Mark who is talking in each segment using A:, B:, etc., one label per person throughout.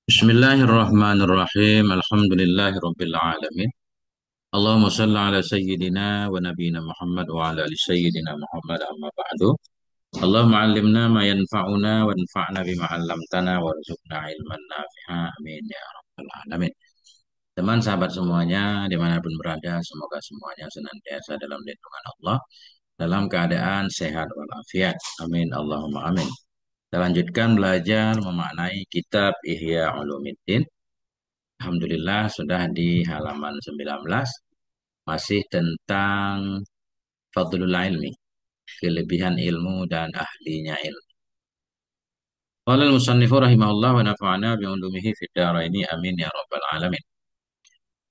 A: Bismillahirrahmanirrahim. Alhamdulillahirabbil alamin. Allahumma shalli ala sayyidina wa nabiyyina Muhammad wa ala ali sayyidina Muhammad amma ba'du. Allahumma 'allimna ma yanfa'una wanfa'na bima 'allamtana warzuqna ilman nafi'a. Amin ya rabbal alamin. Teman sahabat semuanya dimanapun berada, semoga semuanya senantiasa dalam lindungan Allah, dalam keadaan sehat walafiat. Amin Allahumma amin. Kita lanjutkan belajar memaknai kitab Ihya Ulumuddin. Alhamdulillah sudah di halaman 19, masih tentang fadlul ilmi, kelebihan ilmu dan ahlinya ilmu. Qala al-musannifu rahimahullah wa nafa'ana bi ulumihi fid dharaini amin ya rabbal alamin.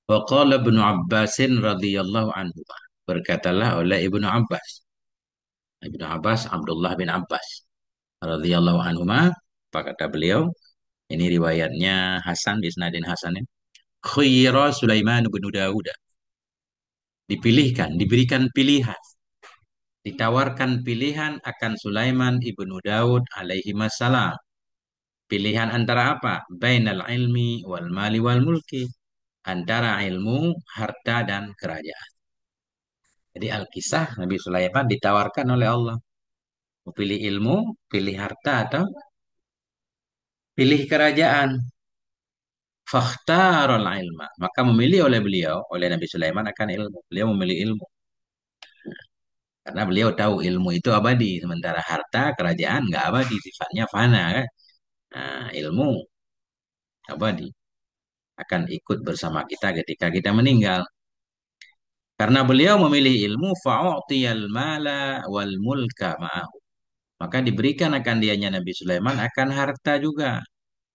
A: Wa qala Ibnu Abbas radhiyallahu anhu. Berkatalah oleh Ibnu Abbas. Ibnu Abbas Abdullah bin Abbas radhiyallahu anhuma, apa kata beliau? Ini riwayatnya Hasan, di isnadin Hasan ini. Khaira Sulaiman bin Dawud, dipilihkan, diberikan pilihan, ditawarkan pilihan akan Sulaiman ibnu Daud alaihi salam. Pilihan antara apa? Bainal ilmi wal mali wal mulki. Antara ilmu, harta, dan kerajaan. Jadi Alkisah Nabi Sulaiman ditawarkan oleh Allah. Mau pilih ilmu, pilih harta, atau pilih kerajaan. Fakhtarul ilma. Maka memilih oleh beliau, oleh Nabi Sulaiman akan ilmu. Beliau memilih ilmu. Karena beliau tahu ilmu itu abadi. Sementara harta, kerajaan nggak abadi. Sifatnya fana kan. Nah, ilmu abadi akan ikut bersama kita ketika kita meninggal. Karena beliau memilih ilmu, fa'u'tiyal mala wal mulka ma'ahu. Maka diberikan akan dianya Nabi Sulaiman akan harta juga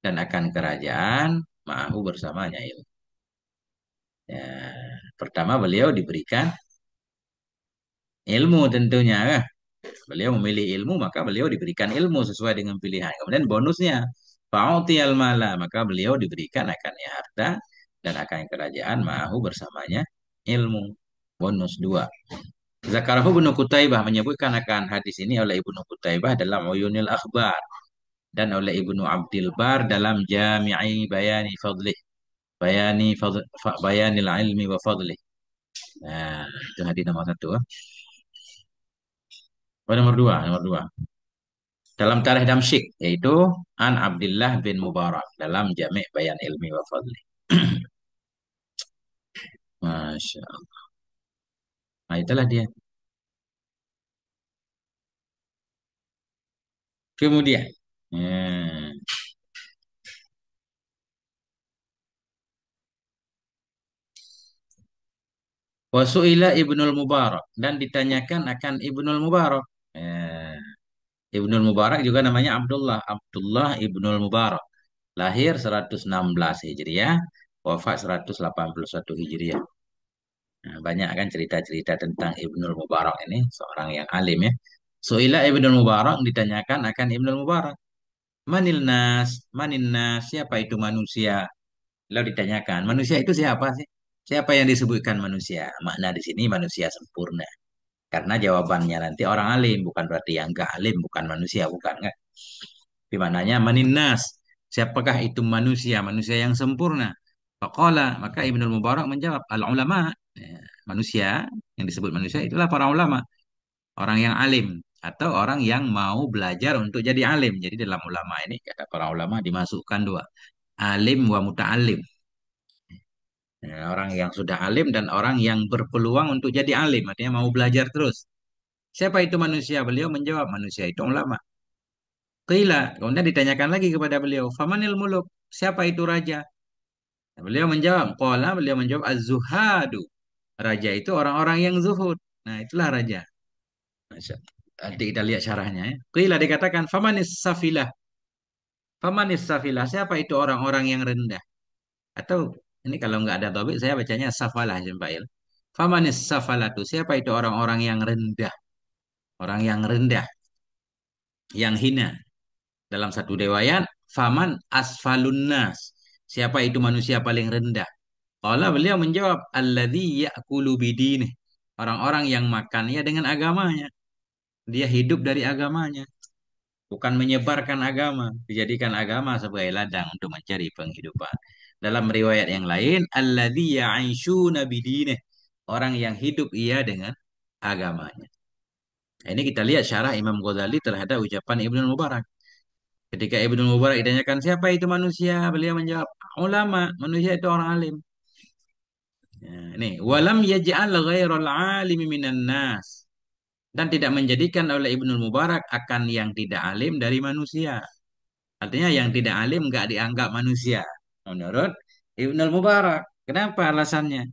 A: dan akan kerajaan ma'ahu bersamanya ilmu. Ya, pertama beliau diberikan ilmu tentunya kan. Beliau memilih ilmu, maka beliau diberikan ilmu sesuai dengan pilihan. Kemudian bonusnya, fa'u'tiyal mala, maka beliau diberikan akan harta dan akan kerajaan ma'ahu bersamanya ilmu. Bonus dua. Zakarahu Ibnu Qutaibah, menyebutkan akan hadis ini oleh Ibnu Qutaibah dalam Uyunil Akhbar dan oleh Ibnu Abdil Bar dalam Jami'i Bayani Fadlih, Bayanil Ilmi wa Fadlih. Nah, itu hadis nomor satu. Oh, nomor dua, nomor dua. Dalam Tarikh Damsyik, yaitu An Abdullah bin Mubarak dalam Jami' Bayan Ilmi wa Fadlih. Masya Allah. Nah, itulah dia. Kemudian, hmm. Wasu'ila Ibnul Mubarak, dan ditanyakan akan Ibnul Mubarak. Eh, Ibnul Mubarak juga namanya Abdullah. Abdullah Ibnul Mubarak. Lahir 116 Hijriah, wafat 181 Hijriah. Nah, banyak kan cerita-cerita tentang Ibnul Mubarak ini, seorang yang alim ya. Su'ila Ibnul Mubarak, ditanyakan akan Ibnul Mubarak. Manin nas, siapa itu manusia? Lalu ditanyakan, manusia itu siapa sih? Siapa yang disebutkan manusia? Makna di sini manusia sempurna. Karena jawabannya nanti orang alim, bukan berarti yang enggak alim, bukan manusia, bukan kan? Di mananya maninnas. Siapakah itu manusia? Manusia yang sempurna. Faqala, maka Ibnu Mubarak menjawab, al-ulama. Ya, manusia, yang disebut manusia itulah para ulama. Orang yang alim. Atau orang yang mau belajar untuk jadi alim. Jadi dalam ulama ini, kata para ulama, dimasukkan dua. Alim wa muta'alim. Ya, orang yang sudah alim dan orang yang berpeluang untuk jadi alim. Artinya mau belajar terus. Siapa itu manusia? Beliau menjawab, manusia itu ulama. Qila, kemudian ditanyakan lagi kepada beliau, famanil muluk? Siapa itu raja? Nah, beliau menjawab az-zuhadu. Raja itu orang-orang yang zuhud. Nah, itulah raja. Masya- Nanti kita lihat syarahnya ya. Qila, dikatakan famanis safilah. Famanis safilah, siapa itu orang-orang yang rendah? Atau ini kalau nggak ada topik saya bacanya safalah Jemail. Famanis safalatu, siapa itu orang-orang yang rendah? Orang yang rendah, yang hina. Dalam satu riwayat, faman asfalun nas. Siapa itu manusia paling rendah? Allah, beliau menjawab, alladzi ya'kulu bidinih. Orang-orang yang makannya dengan agamanya. Dia hidup dari agamanya. bukan menyebarkan agama, dijadikan agama sebagai ladang untuk mencari penghidupan. Dalam riwayat yang lain, alladzi ya'ishuna bidineh, orang yang hidup ia dengan agamanya. Nah, ini kita lihat syarah Imam Ghazali terhadap ucapan Ibnu Mubarak. Ketika Ibnu Mubarak ditanyakan siapa itu manusia, beliau menjawab ulama, manusia itu orang alim. Nah, ini walam yaj'al ghairal alimi minan nas, dan tidak menjadikan oleh Ibnu Mubarak akan yang tidak alim dari manusia. Artinya yang tidak alim nggak dianggap manusia. Menurut Ibnu Mubarak. Kenapa alasannya?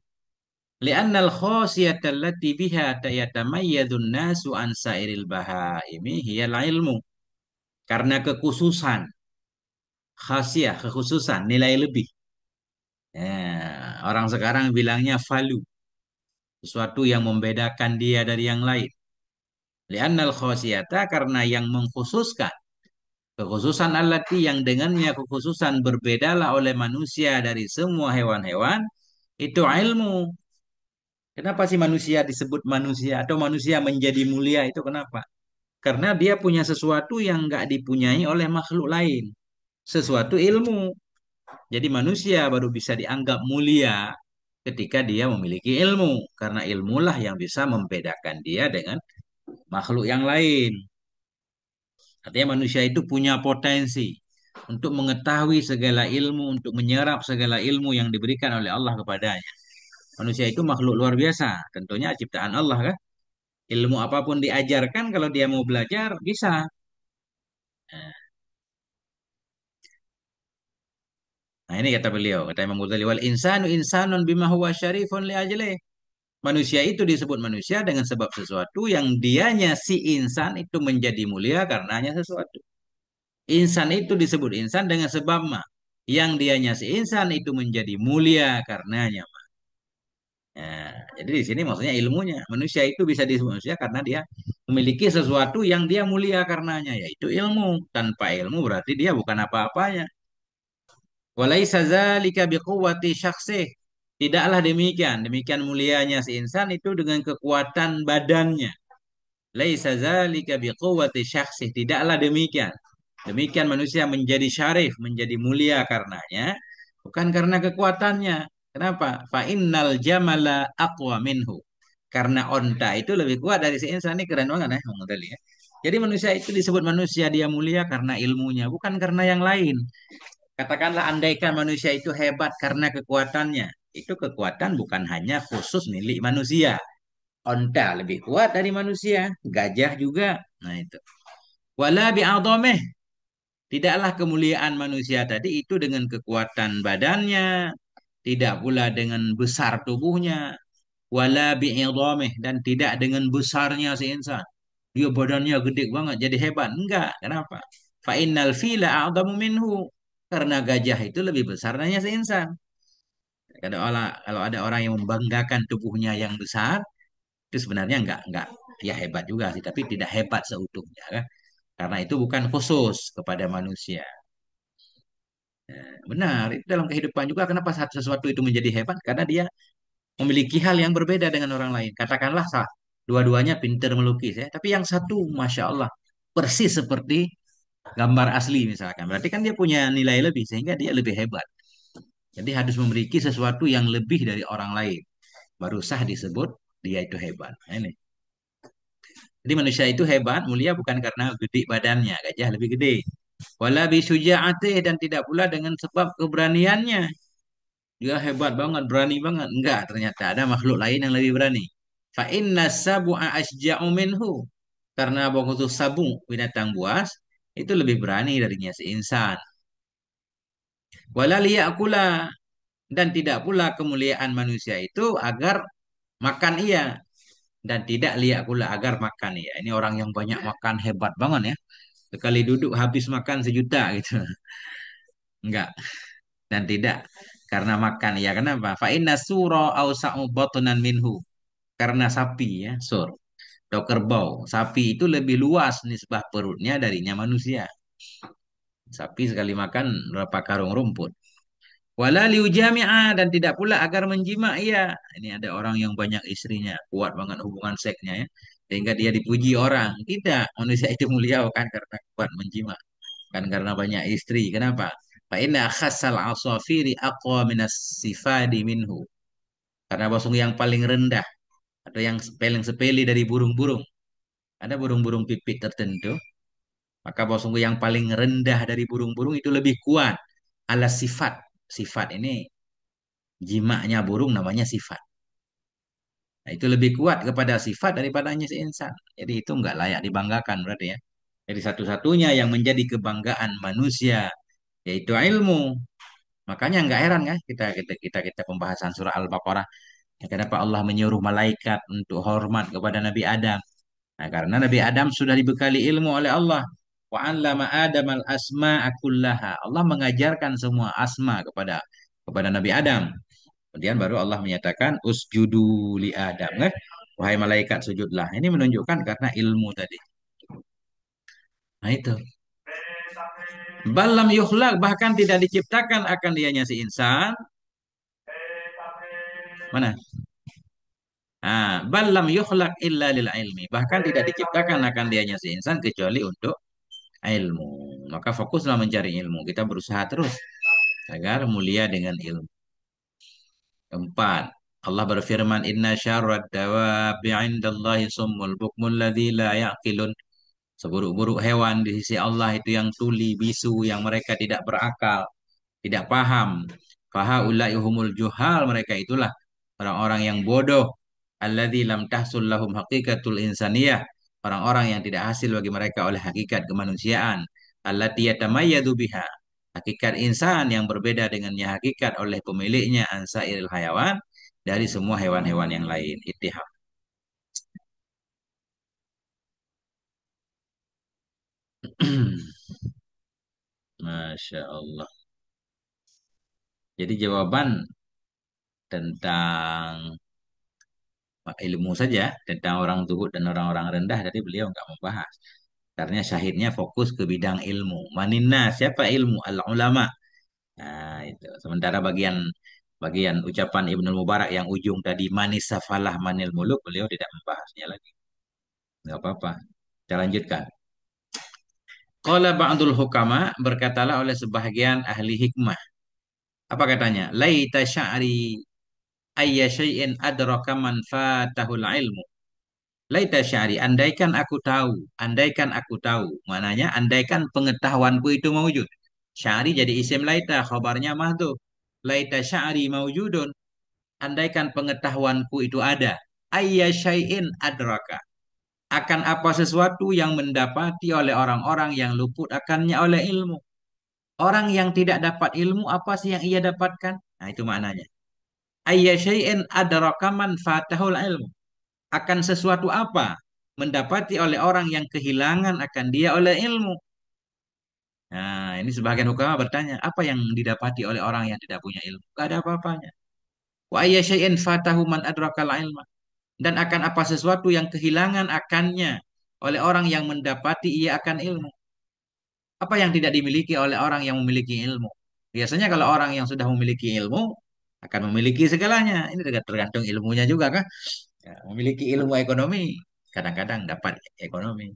A: Li'annal khosiyata allati biha yatamayyadun nasu an sairil bahaimi hiyal ilmu. Karena kekhususan, khasiyah, kekhususan, nilai lebih. Orang sekarang bilangnya value, sesuatu yang membedakan dia dari yang lain. Li'annal khosiyata, karena yang mengkhususkan, kekhususan allati yang dengannya kekhususan berbedalah oleh manusia dari semua hewan-hewan, itu ilmu. Kenapa sih manusia disebut manusia atau manusia menjadi mulia itu kenapa? Karena dia punya sesuatu yang nggak dipunyai oleh makhluk lain. Sesuatu ilmu. Jadi manusia baru bisa dianggap mulia ketika dia memiliki ilmu. Karena ilmulah yang bisa membedakan dia dengan makhluk yang lain. Artinya manusia itu punya potensi untuk mengetahui segala ilmu, untuk menyerap segala ilmu yang diberikan oleh Allah kepadanya. Manusia itu makhluk luar biasa, tentunya ciptaan Allah kan. Ilmu apapun diajarkan kalau dia mau belajar bisa. Nah ini kata beliau, kata Imam Ghazali, wal insanu insanun bima huwa syarifun li ajlih. Manusia itu disebut manusia dengan sebab sesuatu yang dianya si insan itu menjadi mulia karenanya sesuatu. Insan itu disebut insan dengan sebab yang dianya si insan itu menjadi mulia karenanya. Nah, jadi di sini maksudnya ilmunya. Manusia itu bisa disebut manusia karena dia memiliki sesuatu yang dia mulia karenanya, yaitu ilmu. Tanpa ilmu berarti dia bukan apa-apanya. Walaisa zalika biquwwati syakhsih. Tidaklah demikian. Demikian mulianya si insan itu dengan kekuatan badannya. Laisa zalika biquwwati syakhsih. Tidaklah demikian. Demikian manusia menjadi syarif, menjadi mulia karenanya, bukan karena kekuatannya. Kenapa? Fa innal jamala aqwa minhu. Karena onta itu lebih kuat dari si insan. Ini keren banget ya, Bang Dali ya. Jadi manusia itu disebut manusia dia mulia karena ilmunya, bukan karena yang lain. Katakanlah andaikan manusia itu hebat karena kekuatannya. Itu kekuatan bukan hanya khusus milik manusia. Onta lebih kuat dari manusia, gajah juga. Nah itu. Wala bi'adhamih. Tidaklah kemuliaan manusia tadi itu dengan kekuatan badannya, tidak pula dengan besar tubuhnya, wala bi'idhamih, dan tidak dengan besarnya si insan. Dia badannya gede banget jadi hebat. Enggak, kenapa? Fa innal fila a'dhamu minhu. Karena gajah itu lebih besar dari si insan. Kalau ada orang yang membanggakan tubuhnya yang besar, itu sebenarnya enggak ya hebat juga sih, tapi tidak hebat seutuhnya kan. Karena itu bukan khusus kepada manusia. Benar, itu dalam kehidupan juga kenapa sesuatu itu menjadi hebat? Karena dia memiliki hal yang berbeda dengan orang lain. Katakanlah sah, dua-duanya pintar melukis ya, tapi yang satu, masya Allah, persis seperti gambar asli misalkan. Berarti kan dia punya nilai lebih sehingga dia lebih hebat. Jadi harus memiliki sesuatu yang lebih dari orang lain. Baru sah disebut dia itu hebat. Nah, ini. Jadi manusia itu hebat, mulia bukan karena gede badannya, gajah lebih gede. Wala bisuja'atih, dan tidak pula dengan sebab keberaniannya. Dia hebat banget, berani banget. Enggak, ternyata ada makhluk lain yang lebih berani. Fa inna sabu'a asja'u minhu. Karena waktu sabu, binatang buas, itu lebih berani darinya seinsan. Wala liya'kula, dan tidak pula kemuliaan manusia itu agar makan ia. Dan tidak liya'kula, agar makan ia. Ini orang yang banyak makan hebat banget ya. Sekali duduk habis makan 1 juta gitu. Enggak. Dan tidak karena makan ya, kenapa? Fa inna sura ausa'u batnan minhu. Karena sapi ya, sur atau kerbau, sapi itu lebih luas nisbah perutnya darinya manusia. Sapi sekali makan berapa karung rumput. Wala liujami'a, dan tidak pula agar menjima ia. Ini ada orang yang banyak istrinya, kuat banget hubungan seksnya ya. sehingga dia dipuji orang. Tidak, manusia itu mulia bukan karena kuat menjima, kan karena banyak istri. Kenapa? Fa inna khassal asafiri aqwa minas sifadi minhu. Karena bosong yang paling rendah atau yang paling sepele dari burung-burung. Ada burung-burung pipit tertentu, maka bosong yang paling rendah dari burung-burung itu lebih kuat ala sifat. Sifat ini jimaknya burung namanya sifat. Nah, itu lebih kuat kepada sifat daripadanya si insan. Jadi itu nggak layak dibanggakan berarti ya. Jadi satu-satunya yang menjadi kebanggaan manusia yaitu ilmu. Makanya nggak heran kan kita pembahasan surah Al-Baqarah. Ya, kenapa Allah menyuruh malaikat untuk hormat kepada Nabi Adam? Nah, karena Nabi Adam sudah dibekali ilmu oleh Allah. Wa 'allama Adam al-asma'a kullaha. Allah mengajarkan semua asma kepada Nabi Adam. Kemudian baru Allah menyatakan usjudu li Adam. Wahai malaikat sujudlah. Ini menunjukkan karena ilmu tadi. Nah itu. Balam yukhlaq bahkan tidak diciptakan akan dianya si insan. Mana? Balam yukhlaq illa lil ilmi. Bahkan tidak diciptakan akan dianya si insan kecuali untuk ilmu. Maka fokuslah mencari ilmu. Kita berusaha terus agar mulia dengan ilmu. Keempat, Allah berfirman, Inna syarrad dawabi indallahi summul bukmul ladzi la ya'qilun. Seburuk-buruk hewan di sisi Allah itu yang tuli, bisu, yang mereka tidak berakal, tidak paham. Fahaulai humul juhal, mereka itulah orang-orang yang bodoh. Alladzi lam tahsul lahum haqiqatul insaniyah. Orang-orang yang tidak hasil bagi mereka oleh hakikat kemanusiaan. Allati yatamayyadu biha. Hakikat insan yang berbeda dengannya hakikat oleh pemiliknya ansairil hayawan dari semua hewan-hewan yang lain. Ittiham. Masya Allah. Jadi jawaban tentang ilmu saja, tentang orang zuhud dan orang-orang rendah, tadi beliau nggak membahas. Karena syahidnya fokus ke bidang ilmu. Maninna, siapa ilmu? Al-ulama. Nah, itu. Sementara bagian bagian ucapan Ibnu Mubarak yang ujung tadi manisafalah manil muluk, beliau tidak membahasnya lagi. Nggak apa-apa. Kita lanjutkan. Qala ba'dul hukama, berkatalah oleh sebahagian ahli hikmah. Apa katanya? Laita sya'ri ayya syai'in adraka man fatahul ilmu. Laita sya'ri, andaikan aku tahu. Mananya andaikan pengetahuanku itu mewujud. Sya'ri jadi isim laita, khabarnya mahdzuf. Laita sya'ri mawjudun. Andaikan pengetahuanku itu ada. Ayya syai'in adraka. Akan apa sesuatu yang mendapati oleh orang-orang yang luput akannya oleh ilmu. Orang yang tidak dapat ilmu, apa sih yang ia dapatkan? Nah, itu maknanya. Ayya syai'in adraka man fatahul ilmu. Akan sesuatu apa mendapati oleh orang yang kehilangan akan dia oleh ilmu. Nah, ini sebagian ulama bertanya, apa yang didapati oleh orang yang tidak punya ilmu? Gak ada apa-apanya. Wa ayya syai'in fatahu man adrakal ilma. Dan akan apa sesuatu yang kehilangan akannya oleh orang yang mendapati ia akan ilmu. Apa yang tidak dimiliki oleh orang yang memiliki ilmu? Biasanya kalau orang yang sudah memiliki ilmu akan memiliki segalanya. Ini tergantung ilmunya juga kan. Ya, memiliki ilmu ekonomi kadang-kadang dapat ekonomi.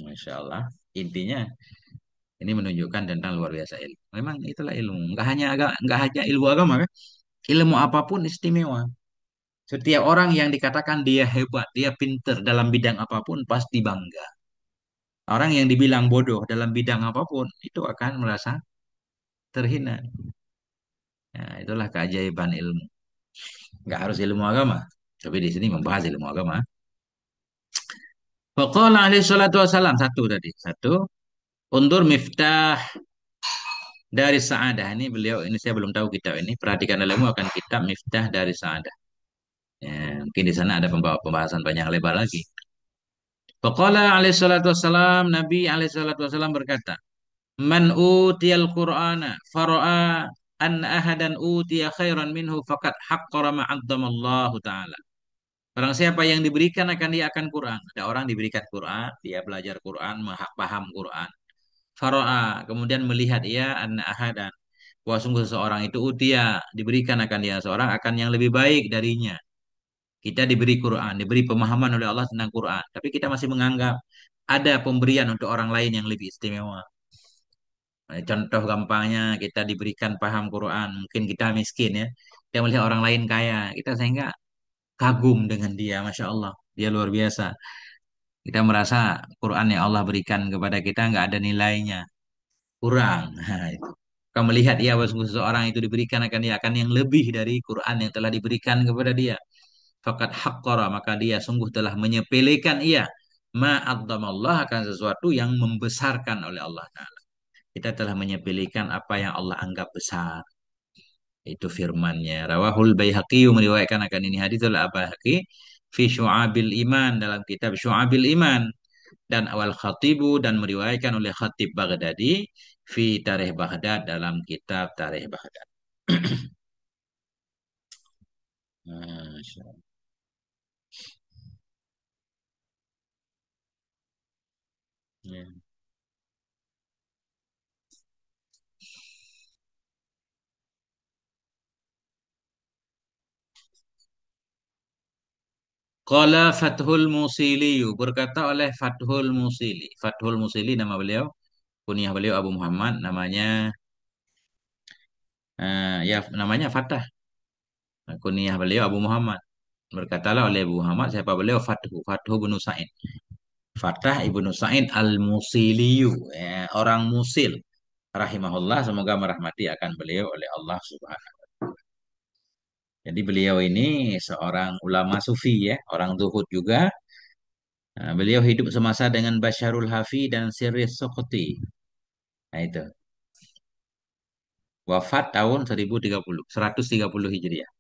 A: Masya Allah. Intinya ini menunjukkan tentang luar biasa ilmu. Memang itulah ilmu. Nggak hanya ilmu agama kan. Ilmu apapun istimewa. Setiap orang yang dikatakan dia hebat, dia pinter dalam bidang apapun pasti bangga. Orang yang dibilang bodoh dalam bidang apapun itu akan merasa terhina. Nah, itulah keajaiban ilmu. Nggak harus ilmu agama. Tapi di sini membahas ilmu agama. Faqala alaihi salatu wassalam. Satu tadi. Satu. Undur miftah dari Sa'adah. Ini saya belum tahu kitab ini. Perhatikan ilmu akan kitab Miftah dari Sa'adah. Ya, mungkin di sana ada pembahasan panjang lebar lagi. Faqala alaihi salatu wassalam. Nabi alaihi salatu wassalam berkata. Man utiyal Qur'ana fara'a an ahadan utiya khairan minhu faqad haqqara ma'addamallahu ta'ala. Barang siapa yang diberikan akan dia akan Quran. Ada orang diberikan Quran, dia belajar Quran, paham Quran. Fara'a, kemudian melihat ia an ahadan. bahwa sungguh seseorang itu utia diberikan akan dia seorang akan yang lebih baik darinya. Kita diberi Quran, diberi pemahaman oleh Allah tentang Quran, tapi kita masih menganggap ada pemberian untuk orang lain yang lebih istimewa. Contoh gampangnya kita diberikan paham Quran, mungkin kita miskin ya. Kita melihat orang lain kaya, kita sehingga kagum dengan dia, masya Allah, dia luar biasa. Kita merasa Quran yang Allah berikan kepada kita nggak ada nilainya, kurang. Nah, itu. Kau melihat ia bahwa sungguh seseorang itu diberikan akan dia akan yang lebih dari Quran yang telah diberikan kepada dia. Fakat haqqara maka dia sungguh telah menyepelekan ia ma'adzamallah akan sesuatu yang membesarkan oleh Allah Ta'ala. Kita telah menyepelekan apa yang Allah anggap besar. Itu firmannya. Rawahul Baihaqi meriwayatkan akan ini hadis adalah Baihaqi fi Syu'abil Iman dalam kitab Syu'abil Iman dan awal Khatibu dan meriwayatkan oleh Khatib Baghdadi fi Tarikh Baghdad dalam kitab Tarikh Baghdad. Masya Allah. Ya. Qala Fathul Musili berkata oleh Fathul Musili. Fathul Musili nama beliau, kunyah beliau Abu Muhammad, namanya ya namanya Fatah. Kunyah beliau Abu Muhammad. Berkatalah oleh Abu Muhammad siapa beliau Fathu bin Sa'id. Fatah ibnu Sa'id al-Musiliyu, ya, orang Musil. Rahimahullah, semoga merahmati akan beliau oleh Allah Subhanahu. Jadi beliau ini seorang ulama sufi ya, orang zuhud juga. Nah, beliau hidup semasa dengan Basyarul Hafi dan Sirris Sokoti. Nah itu. Wafat tahun 130 Hijriah.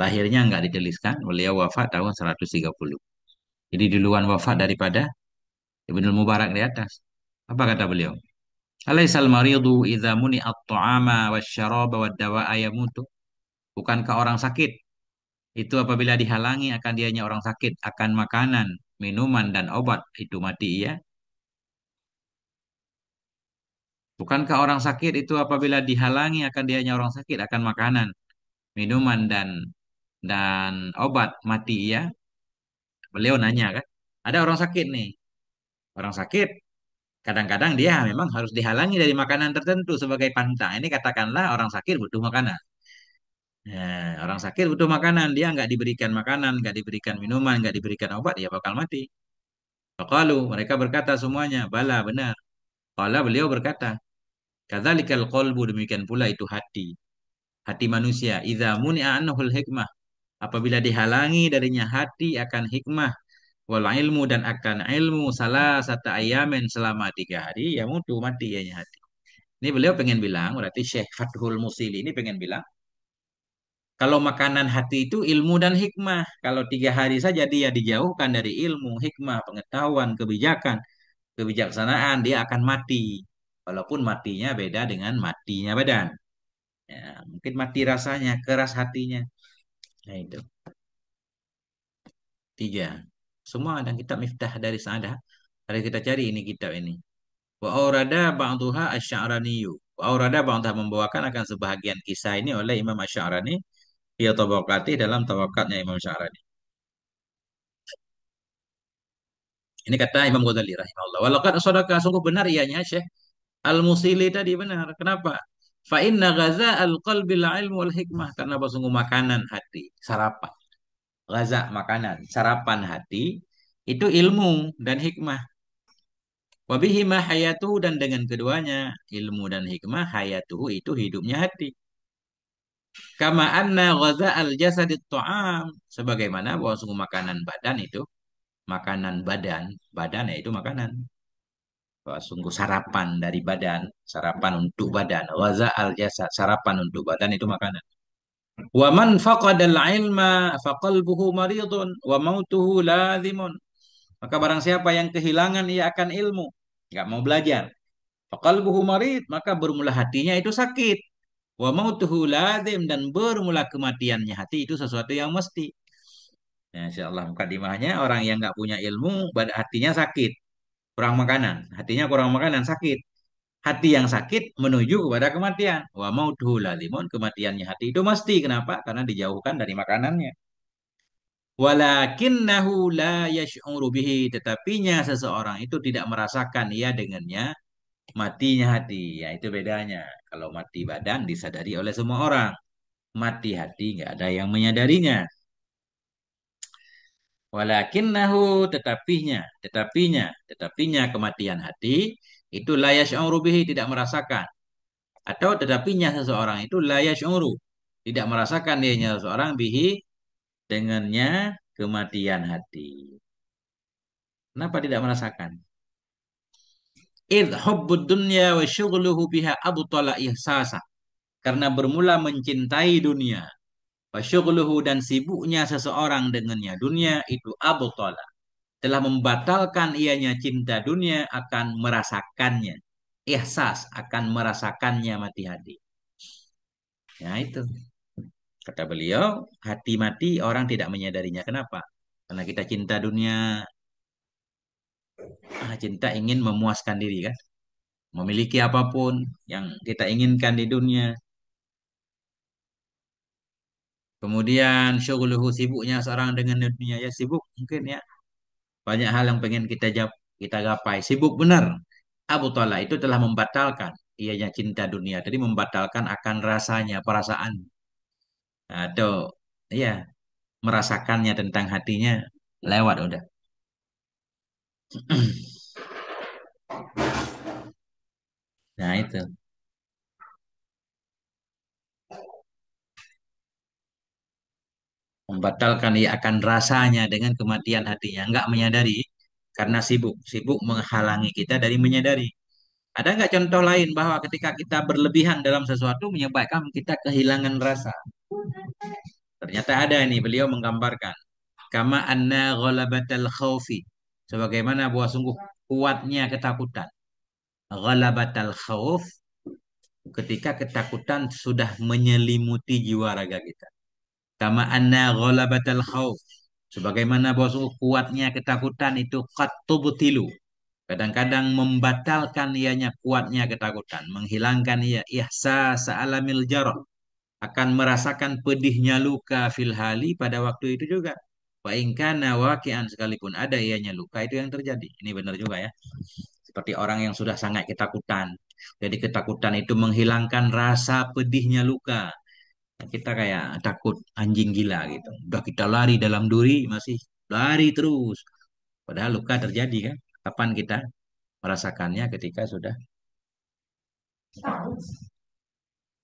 A: Lahirnya nggak dituliskan, beliau wafat tahun 130. Jadi duluan wafat daripada Ibnul Mubarak di atas. Apa kata beliau? Alaisal maridu idza muni'at ta'ama wasyaraba wad-dawa'a yamutu. Bukankah orang sakit itu apabila dihalangi akan dianya orang sakit akan makanan, minuman dan obat itu mati ia? Bukankah orang sakit itu apabila dihalangi akan dianya orang sakit akan makanan, minuman dan obat mati ia? Beliau nanya kan, ada orang sakit nih. Orang sakit kadang-kadang dia memang harus dihalangi dari makanan tertentu sebagai pantang. Ini katakanlah orang sakit butuh makanan. Orang sakit butuh makanan, dia nggak diberikan makanan, nggak diberikan minuman, nggak diberikan obat, dia bakal mati. Faqalu, mereka berkata semuanya, bala benar. Qala beliau berkata, kadzalikal qalbu demikian pula itu hati. Hati manusia, idza muni'a anhul hikmah. Apabila dihalangi darinya hati akan hikmah wal ilmu dan akan ilmu salah satu ayamin selama 3 hari, ya mutu mati ya hati. Ini beliau pengen bilang, berarti Syekh Fathul Musili ini pengen bilang, kalau makanan hati itu ilmu dan hikmah. Kalau 3 hari saja dia dijauhkan dari ilmu, hikmah, pengetahuan, kebijakan, kebijaksanaan, dia akan mati. Walaupun matinya beda dengan matinya badan. Ya, mungkin mati rasanya, keras hatinya. Nah itu. 3. Semua ada kitab Miftah dari Sa'adah. Mari kita cari ini kitab ini. Wa aurada ba'duha asy-Sya'raniyu. Wa aurada ba'duha membawakan akan sebahagian kisah ini oleh Imam Asy-Sya'rani. Ia tabaqati dalam tabaqatnya Imam Sya'rani. Ini kata Imam Ghazali rahimahullah. Walaqad sadaqa sungguh benar ianya Syekh Al-Musili tadi benar. Kenapa? Fa inna ghaza al-qalbil ilmu wal hikmah karena apa sungguh makanan hati, sarapan. Ghaza makanan, sarapan hati itu ilmu dan hikmah. Wabihi ma hayatuhu dan dengan keduanya ilmu dan hikmah hayatuhu itu hidupnya hati. Kama anna ghaza al-jasadit ta'am sebagaimana bahwa sungguh makanan badan itu makanan badan, badan yaitu makanan. Wah, sungguh sarapan dari badan, sarapan untuk badan. Waza al jasad, sarapan untuk badan itu makanan. Wa man faqadal ilma faqalbuhu maridun wa mautuhu lazimun. Maka barang siapa yang kehilangan ia akan ilmu, nggak mau belajar. Faqalbuhu marid, maka bermula hatinya itu sakit. Wa mautuhu lazim dan bermula kematiannya hati itu sesuatu yang mesti. Ya, insyaallah mukadimahnya orang yang nggak punya ilmu, hatinya sakit, kurang makanan, hatinya kurang makanan sakit. Hati yang sakit menuju kepada kematian. Wa mautuhu lalimun, kematiannya hati itu mesti. Kenapa? Karena dijauhkan dari makanannya. Walakinnahu la yash'uru bihi, tetapinya seseorang itu tidak merasakan ia dengannya matinya hati. Ya itu bedanya. Kalau mati badan disadari oleh semua orang. Mati hati nggak ada yang menyadarinya. Walakinnahu, tetapinya kematian hati itu la yash'uru bihi, tidak merasakan. Atau tetapinya seseorang itu la yash'uru, tidak merasakan dianya seseorang bihi, dengannya kematian hati. Kenapa tidak merasakan? Idh hubbud dunya wa syughluhu biha abtala ihsasa. Karena bermula mencintai dunia, wa syughluhu, dan sibuknya seseorang dengannya dunia itu abtala, telah membatalkan ianya cinta dunia akan merasakannya. Ihsas, akan merasakannya mati hati. Nah itu. Kata beliau, hati mati orang tidak menyadarinya. Kenapa? Karena kita cinta dunia, cinta ingin memuaskan diri kan. Memiliki apapun yang kita inginkan di dunia. Kemudian syughuluhu, sibuknya seorang dengan dunia. Ya sibuk mungkin ya. Banyak hal yang pengen kita gapai. Sibuk benar. Abu Talha itu telah membatalkan. Ianya cinta dunia. Tadi membatalkan akan rasanya, perasaan. Atau ya merasakannya tentang hatinya. Lewat udah. Nah itu. Membatalkan ia akan rasanya dengan kematian hatinya. Enggak menyadari karena sibuk. Sibuk menghalangi kita dari menyadari. Ada nggak contoh lain bahwa ketika kita berlebihan dalam sesuatu menyebabkan kita kehilangan rasa? Ternyata ada ini, beliau menggambarkan. Kama anna ghalabatal khawfi. Sebagaimana bahwa sungguh kuatnya ketakutan. Ghalabatal khawf, ketika ketakutan sudah menyelimuti jiwa raga kita. Kama anna ghalabatal khawf. Sebagaimana bahwa sungguh kuatnya ketakutan itu qad tubtilu. Kadang-kadang membatalkan ianya kuatnya ketakutan, menghilangkan ia ihsas alamil jarah, akan merasakan pedihnya luka fil hali pada waktu itu juga. Wa in kana waqi'an, sekalipun ada ianya luka itu yang terjadi. Ini benar juga ya. Seperti orang yang sudah sangat ketakutan. Jadi ketakutan itu menghilangkan rasa pedihnya luka. Kita kayak takut anjing gila gitu. Udah kita lari dalam duri masih lari terus. Padahal luka terjadi kan. Kapan kita merasakannya?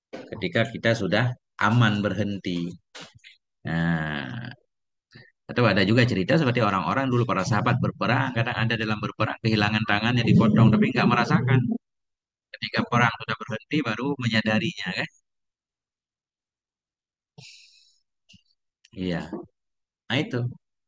A: Ketika kita sudah aman berhenti. Nah, atau ada juga cerita seperti orang-orang dulu para sahabat berperang, kadang ada dalam berperang kehilangan tangannya dipotong tapi nggak merasakan. Ketika perang sudah berhenti baru menyadarinya kan? Iya. Nah itu.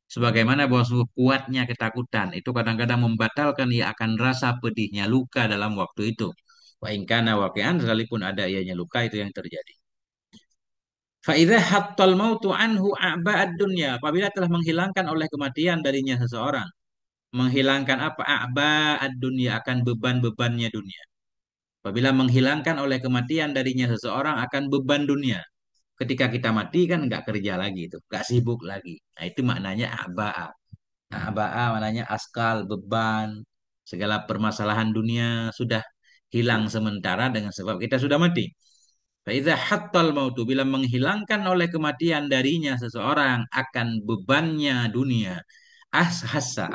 A: Sebagaimana bahwa sungguh kuatnya ketakutan itu kadang-kadang membatalkan ia akan rasa pedihnya luka dalam waktu itu. Wa in kana waqi'an, sekalipun ada ianya luka itu yang terjadi. Fa'idha hattal mautu anhu a'ba'ad dunya. Apabila telah menghilangkan oleh kematian darinya seseorang. Menghilangkan apa? A'ba'ad dunya, akan beban-bebannya dunia. Apabila menghilangkan oleh kematian darinya seseorang akan beban dunia. Ketika kita mati kan nggak kerja lagi itu, nggak sibuk lagi. Nah itu maknanya a'ba'a. A'ba'a maknanya askal, beban, segala permasalahan dunia sudah hilang sementara dengan sebab kita sudah mati. Faiza hattal mautu, bila menghilangkan oleh kematian darinya seseorang akan bebannya dunia. Ahassa.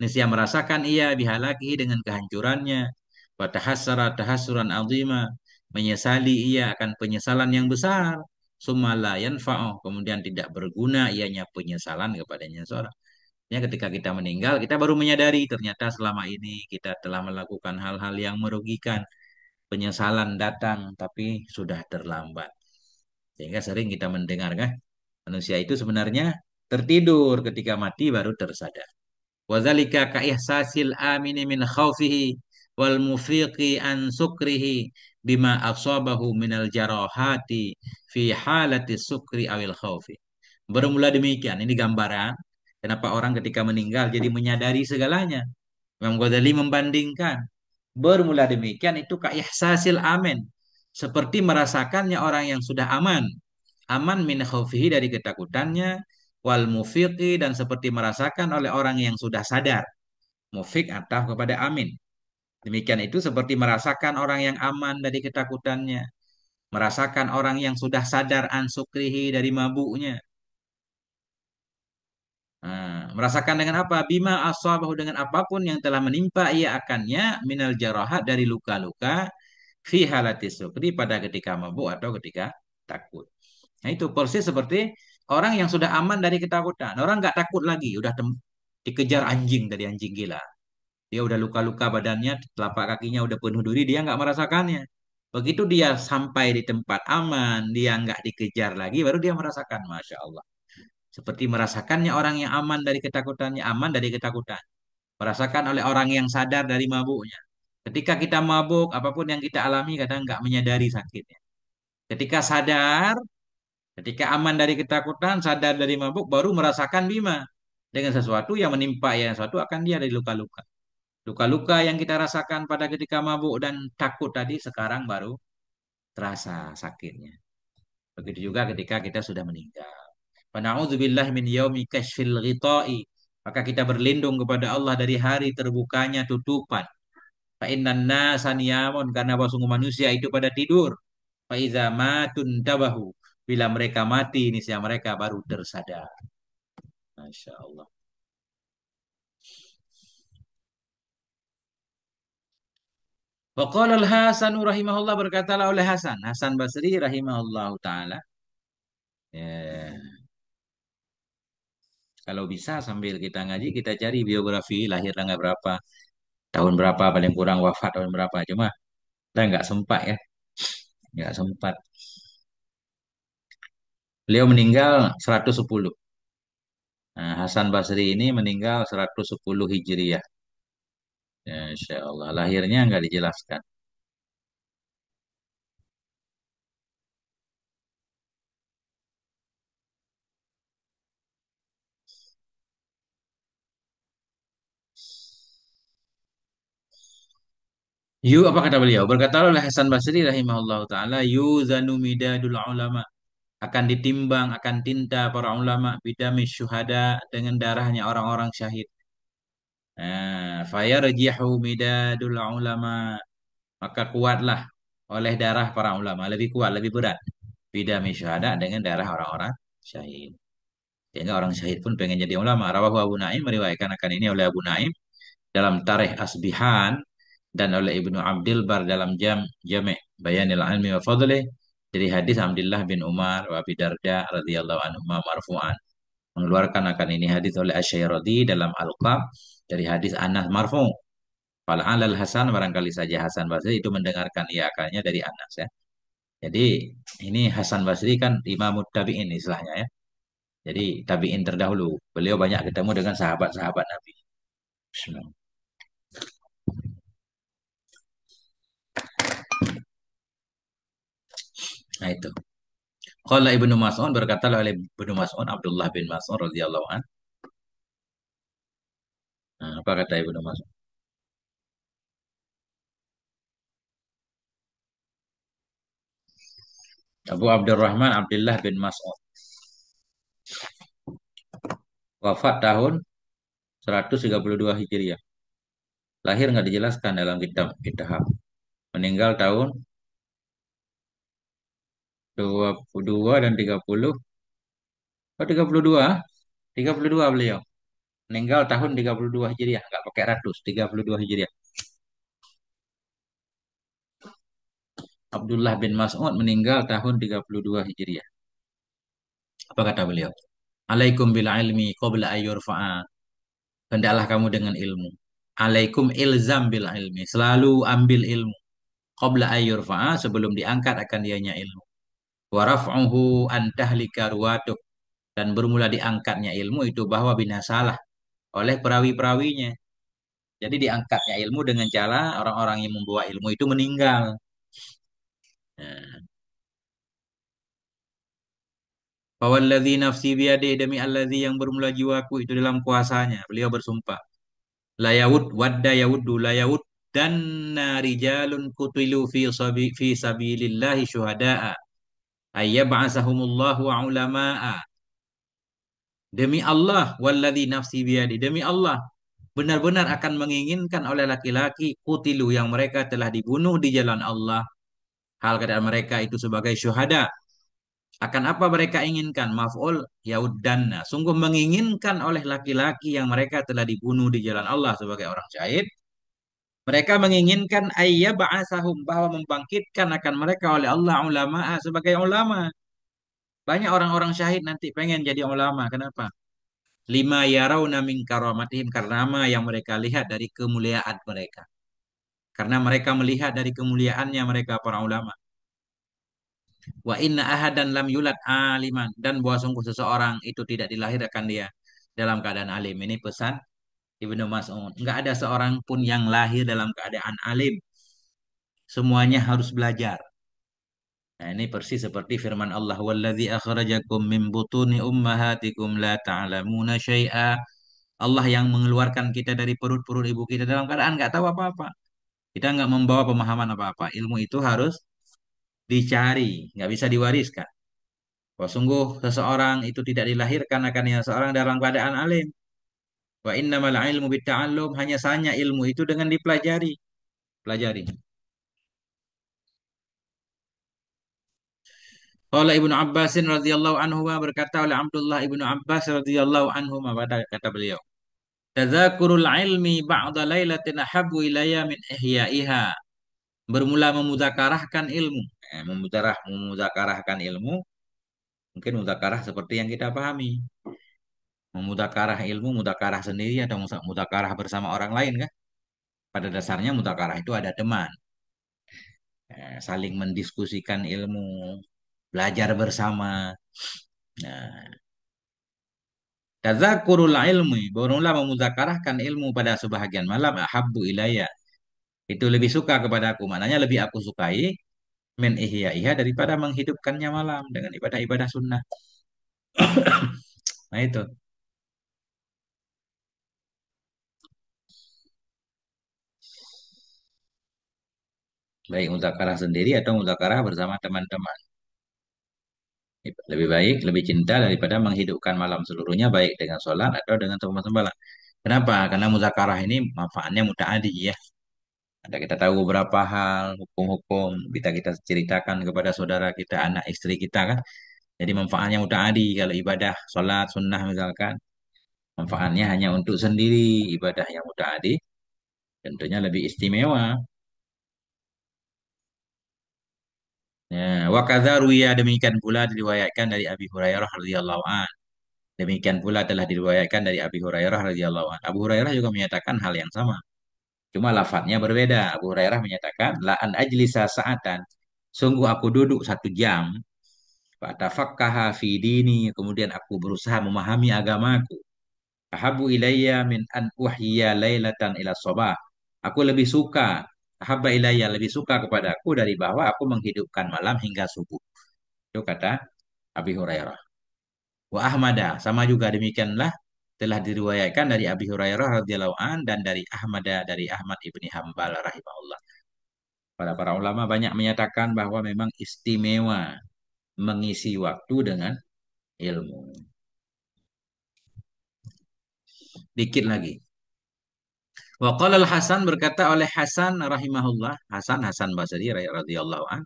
A: Niscaya merasakan ia bihalakihi dengan kehancurannya. Wa tahassara tahassuran azima. Menyesali ia akan penyesalan yang besar. Summa la yanfa'u, kemudian tidak berguna ianya penyesalan kepadanya seorang. Ya, ketika kita meninggal, kita baru menyadari ternyata selama ini kita telah melakukan hal-hal yang merugikan. Penyesalan datang tapi sudah terlambat. Sehingga sering kita mendengar kan, manusia itu sebenarnya tertidur ketika mati baru tersadar. Wazalika ka ihsasil amini min khaufihi wal mufiqi an sukrihi bima asabahu minal jarahati fi halati sukri awil khaufi. Bermula demikian, ini gambaran kenapa orang ketika meninggal jadi menyadari segalanya. Imam Ghazali membandingkan Bermula demikian itu ka ihsasil amin. Seperti merasakannya orang yang sudah aman. Aman min khaufihi dari ketakutannya. Wal mufiqi dan seperti merasakan oleh orang yang sudah sadar. Mufiq atau kepada amin. Demikian itu seperti merasakan orang yang aman dari ketakutannya. Merasakan orang yang sudah sadar ansukrihi dari mabuknya. Nah, merasakan dengan apa? Bima asabahu dengan apapun yang telah menimpa ia akannya minal jarahat dari luka-luka fi halati sukri pada ketika mabuk atau ketika takut. Nah itu persis seperti orang yang sudah aman dari ketakutan. Orang nggak takut lagi, udah dikejar anjing dari anjing gila. Dia udah luka-luka badannya, telapak kakinya udah penuh duri, dia nggak merasakannya. Begitu dia sampai di tempat aman, dia nggak dikejar lagi, baru dia merasakan, Masya Allah. Seperti merasakannya orang yang aman dari ketakutannya, aman dari ketakutan. Merasakan oleh orang yang sadar dari mabuknya. Ketika kita mabuk, apapun yang kita alami, kadang nggak menyadari sakitnya. Ketika sadar, ketika aman dari ketakutan, sadar dari mabuk, baru merasakan bima. Dengan sesuatu yang menimpa yang sesuatu akan dia dari luka-luka. Luka-luka yang kita rasakan pada ketika mabuk dan takut tadi, sekarang baru terasa sakitnya. Begitu juga ketika kita sudah meninggal. Pana'udzubillah min yaumi kashfil ghita'i. Maka kita berlindung kepada Allah dari hari terbukanya tutupan. Fa innan nasa niyamun karena bahwa sungguh manusia itu pada tidur. Fa iza matun tabahu. Bila mereka mati, niscaya mereka baru tersadar. Masya Allah. Wa qala al-Hasan rahimahullah berkatalah oleh Hasan. Hasan Basri rahimahullah ta'ala. Ya, kalau bisa sambil kita ngaji, kita cari biografi lahir tanggal berapa, tahun berapa, paling kurang wafat tahun berapa. Cuma kita nggak sempat ya, nggak sempat. Beliau meninggal 110. Nah, Hasan Basri ini meninggal 110 Hijriyah. Ya, Insya Allah. Lahirnya nggak dijelaskan. Apa kata beliau? Berkata oleh Hasan Basri rahimahullah ta'ala, yuzanu midadul ulama. Akan ditimbang, akan tinta para ulama bidami syuhada dengan darahnya orang-orang syahid. Fayarjihu midadul ulama. Maka kuatlah oleh darah para ulama. Lebih kuat, lebih berat. Bidami syuhada dengan darah orang-orang syahid. Sehingga orang syahid pun pengen jadi ulama. Rawahu Abu Naim meriwayatkan akan ini oleh Abu Naim dalam Tarikh Asbihan dan oleh Ibnu Abdil Bar dalam Jami' Bayanil Ilmi wa Fadlih dari hadis Abdullah bin Umar wa Abi Darda radhiyallahu anhu marfu'an. Mengeluarkan akan ini hadis oleh Asy-Syairadi dalam Al-Qab dari hadis Anas marfu'. Fal alal Hasan barangkali saja Hasan Basri itu mendengarkan iakannya dari Anas ya. Jadi ini Hasan Basri kan Imam Tabi'in istilahnya ya. Jadi tabi'in terdahulu. Beliau banyak ketemu dengan sahabat-sahabat Nabi. Bismillah. Nah itu. Qala Ibnu Mas'ud berkata oleh Ibnu Mas'ud Abdullah bin Mas'ud radhiyallahu an. Nah, apa kata Ibnu Mas'ud? Abu Abdurrahman Abdullah bin Mas'ud wafat tahun 132 Hijriah. Lahir nggak dijelaskan dalam kitab. Meninggal tahun 22 dan 30. Oh 32. 32 beliau. Meninggal tahun 32 Hijriah, nggak pakai ratus, 32 Hijriah. Abdullah bin Mas'ud meninggal tahun 32 Hijriah. Apa kata beliau? Alaikum bil ilmi qabla ayyurfa'a. Hendaklah kamu dengan ilmu. Alaikum ilzam bil ilmi. Selalu ambil ilmu. Qabla ayyurfa'a sebelum diangkat akan dianya ilmu. Wa raf'uhu an tahlika ruwatuh. Dan bermula diangkatnya ilmu itu bahwa binasalah oleh perawi-perawinya. Jadi diangkatnya ilmu dengan cara orang-orang yang membawa ilmu itu meninggal. Nah, Fawalladzi nafsi biyadihi demi alladzi yang bermula jiwaku itu dalam kuasanya. Beliau bersumpah. La yawud wadda yawuddu la yawud. dan rijalun kutilu fi sabilillahi syuhada'a ayyab'asahumullahu ulama'a. Demi Allah, walladzi nafsi biyadi, demi Allah, benar-benar akan menginginkan oleh laki-laki kutilu yang mereka telah dibunuh di jalan Allah. Hal keadaan mereka itu sebagai syuhada. Akan apa mereka inginkan? Maf'ul yauddanna. Sungguh menginginkan oleh laki-laki yang mereka telah dibunuh di jalan Allah sebagai orang syahid. Mereka menginginkan ayya ba'asahum bahwa membangkitkan akan mereka oleh Allah ulama sebagai ulama. Banyak orang-orang syahid nanti pengen jadi ulama. Kenapa? Lima yarawna min karamatihim karena apa yang mereka lihat dari kemuliaan mereka. Karena mereka melihat dari kemuliaannya mereka para ulama. Wa inna ahadan lam yulad aliman dan bahwa sungguh seseorang itu tidak dilahirkan dia dalam keadaan alim. Ini pesan Ibnu Mas'ud. Enggak ada seorang pun yang lahir dalam keadaan alim. Semuanya harus belajar. Nah, ini persis seperti firman Allah, "Walladzi akhrajakum min butuni ummahatikum la ta'lamuna syai'a." Allah yang mengeluarkan kita dari perut-perut ibu kita dalam keadaan nggak tahu apa-apa. Kita nggak membawa pemahaman apa-apa. Ilmu itu harus dicari, nggak bisa diwariskan. Bahwa sungguh seseorang itu tidak dilahirkan akan yang seorang dalam keadaan alim. Wa innamal ilmu bitta'allum, hanya saja ilmu itu dengan dipelajari. Pelajari. Qala Ibnu Abbasin radhiyallahu anhu berkata oleh Abdullah Ibnu Abbas radhiyallahu anhu pada kata beliau, "Tadzakurul ilmi ba'da lailatin ahabbu ilayya min ihya'iha." Bermula memuzakarahkan ilmu. Memuzakarahkan ilmu, mungkin muzakarah seperti yang kita pahami. Memuzakarah ilmu, muzakarah sendiri atau muzakarah bersama orang lain kan? Pada dasarnya muzakarah itu ada teman, saling mendiskusikan ilmu, belajar bersama. Nah, Tadzakurul ilmi, bermula memuzakarahkan ilmu pada sebahagian malam, ahabbu ilayya. Itu lebih suka kepada aku, maknanya lebih aku sukai min ihya daripada menghidupkannya malam dengan ibadah-ibadah sunnah. Nah itu, baik muzakarah sendiri atau muzakarah bersama teman-teman. Lebih baik, lebih cinta daripada menghidupkan malam seluruhnya baik dengan sholat atau dengan teman-teman. Kenapa? Karena muzakarah ini manfaatnya mutaadi ya. Ada kita tahu beberapa hal, hukum-hukum, kita kita ceritakan kepada saudara kita, anak istri kita kan. Jadi manfaatnya mutaadi kalau ibadah, sholat, sunnah misalkan. Manfaatnya hanya untuk sendiri, ibadah yang mutaadi tentunya lebih istimewa. Ya, wa kadza ruwiya demikian pula diriwayatkan dari Abi Hurairah radhiyallahu an. Demikian pula telah diriwayatkan dari Abi Hurairah radhiyallahu an. Abu Hurairah juga menyatakan hal yang sama. Cuma lafadznya berbeda. Abu Hurairah menyatakan la an ajlisa sa'atan. Sungguh aku duduk 1 jam. Fatafakkaha fi dini. Kemudian aku berusaha memahami agamaku. Ahabu ilayya min an uhyiya lailatan ila sabah. Aku lebih suka. Ahabba ilayya lebih suka kepadaku dari bahwa aku menghidupkan malam hingga subuh. Itu kata Abi Hurairah. Wa Ahmada, sama juga demikianlah telah diriwayatkan dari Abi Hurairah radhiyallahu an dan dari Ahmada dari Ahmad ibni Hambal rahimahullah. Para ulama banyak menyatakan bahwa memang istimewa mengisi waktu dengan ilmu. Dikit lagi. Wa qala Al-Hasan berkata oleh Hasan rahimahullah, Hasan Basri radhiyallahu an,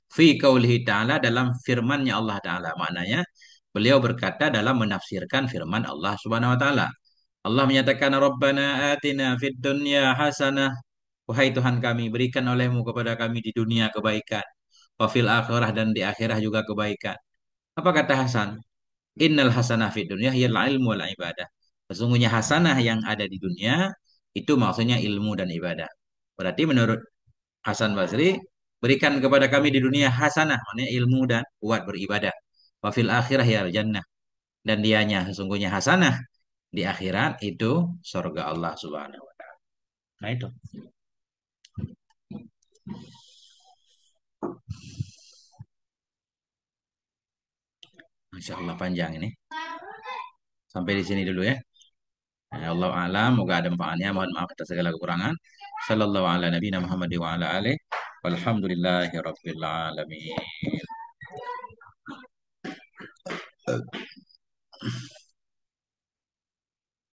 A: fi qaulihi ta'ala dalam firman-Nya Allah taala. Maknanya beliau berkata dalam menafsirkan firman Allah Subhanahu wa taala. Allah menyatakan Rabbana atina fid dunya hasanah. Wahai Tuhan kami, berikan olehmu kepada kami di dunia kebaikan. Wa fil akhirah dan di akhirah juga kebaikan. Apa kata Hasan? Innal hasanah fid dunya hiyal ilmu wal ibadah. Sesungguhnya hasanah yang ada di dunia itu maksudnya ilmu dan ibadah. Berarti menurut Hasan Basri, berikan kepada kami di dunia hasanah, maknanya ilmu dan kuat beribadah. Wa fil akhirah ya jannah. Dan dianya sesungguhnya hasanah di akhirat itu surga Allah Subhanahu wa taala. Nah itu. Masya Allah panjang ini. Sampai di sini dulu ya. Allah alam, moga ada manfaatnya. Mohon maaf atas segala kekurangan. Sallallahu ala nabiyina Muhammad wa ala alihi. Walhamdulillahi rabbil alamin.